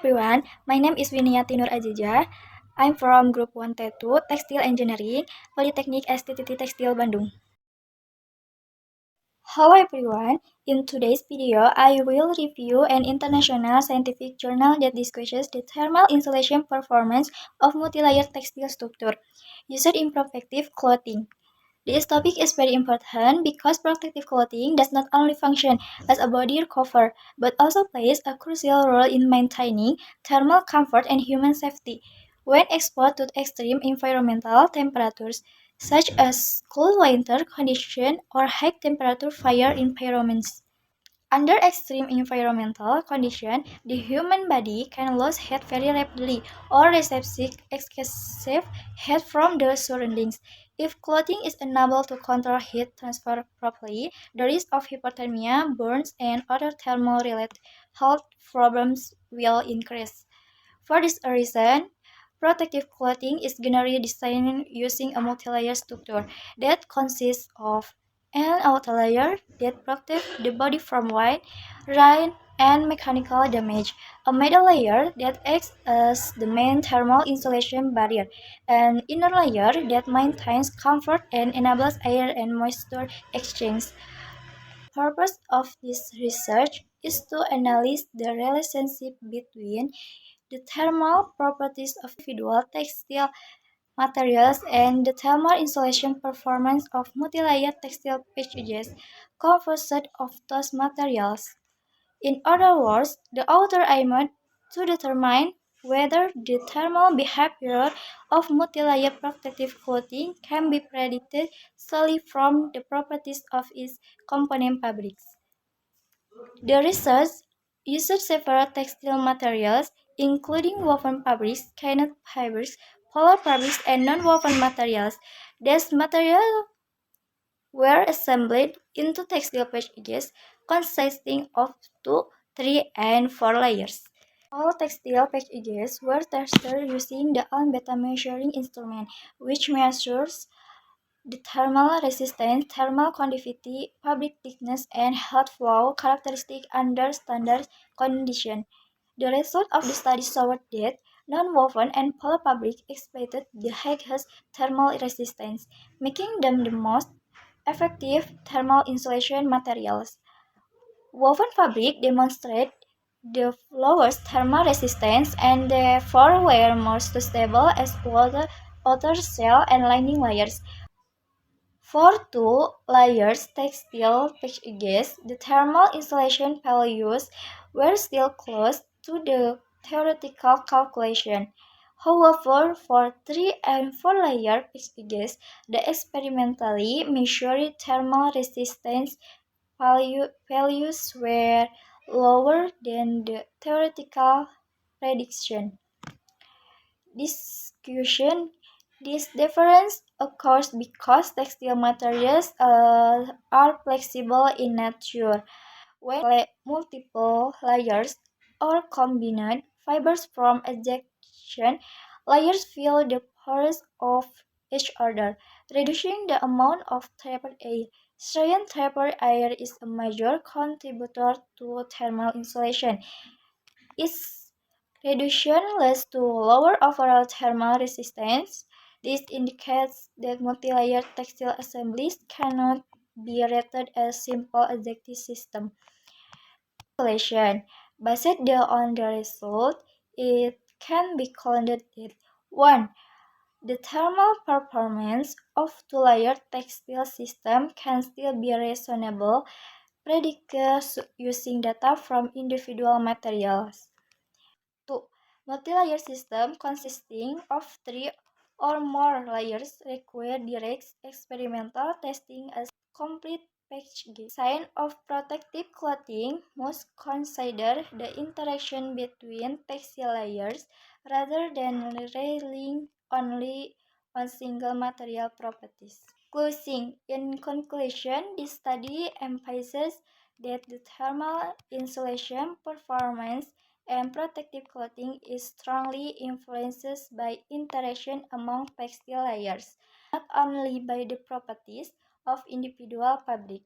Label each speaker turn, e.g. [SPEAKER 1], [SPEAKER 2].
[SPEAKER 1] everyone, my name is Winiati Nur Aziza. I'm from Group 1T2 Textile Engineering, Politeknik STTT Tekstil Bandung. Hello everyone, in today's video I will review an international scientific journal that discusses the thermal insulation performance of multi-layer textile structure used in protective clothing. This topic is very important because protective clothing does not only function as a body cover, but also plays a crucial role in maintaining thermal comfort and human safety. When exposed to extreme environmental temperatures, such as cold winter conditions or high temperature fire environments. Under extreme environmental conditions, the human body can lose heat very rapidly or receive excessive heat from the surroundings. If clothing is unable to control heat transfer properly, the risk of hypothermia, burns, and other thermal-related health problems will increase. For this reason, protective clothing is generally designed using a multi-layer structure that consists of an outer layer that protects the body from wind, rain, and mechanical damage, a middle layer that acts as the main thermal insulation barrier, an inner layer that maintains comfort and enables air and moisture exchange. The purpose of this research is to analyze the relationship between the thermal properties of individual textile materials and the thermal insulation performance of multi-layer textile packages composite of those materials. In other words, the author aimed to determine whether the thermal behavior of multi-layer protective clothing can be predicted solely from the properties of its component fabrics. The research used several textile materials, including woven fabrics, kain fibers, polar fabrics, and non-woven materials. These materials were assembled into textile packages consisting of 2, 3, and 4 layers. All textile packages were tested using the Alm beta measuring instrument, which measures the thermal resistance, thermal conductivity, fabric thickness, and heat flow characteristics under standard conditions. The result of the study showed that non-woven and polar fabric exhibited the highest thermal resistance, making them the most effective thermal insulation materials. Woven fabric demonstrated the lowest thermal resistance and therefore were more stable as outer shell and lining layers. For two layers textile packages, the thermal insulation values were still close to the theoretical calculation. However, for 3 and 4 layer packages, the experimentally measured thermal resistance values were lower than the theoretical prediction. Discussion This difference occurs because textile materials are flexible in nature. When multiple layers or combined fibers from adjacent layers fill the pores of each other, reducing the amount of trapped air. Giant trapped air is a major contributor to thermal insulation. Its reduction leads to lower overall thermal resistance. This indicates that multi-layer textile assemblies cannot be rated as simple adjective system. Calculation. Based on the result, it can be concluded that 1. The thermal performance of two-layer textile system can still be reasonably predicted using data from individual materials. 2. Multi-layer system consisting of 3 or more layers require direct experimental testing as complete package. Design of protective clothing must consider the interaction between textile layers rather than relying only on single material properties. Closing. In conclusion, this study emphasizes that the thermal insulation performance and protective clothing is strongly influenced by interaction among textile layers, not only by the properties of individual fabric.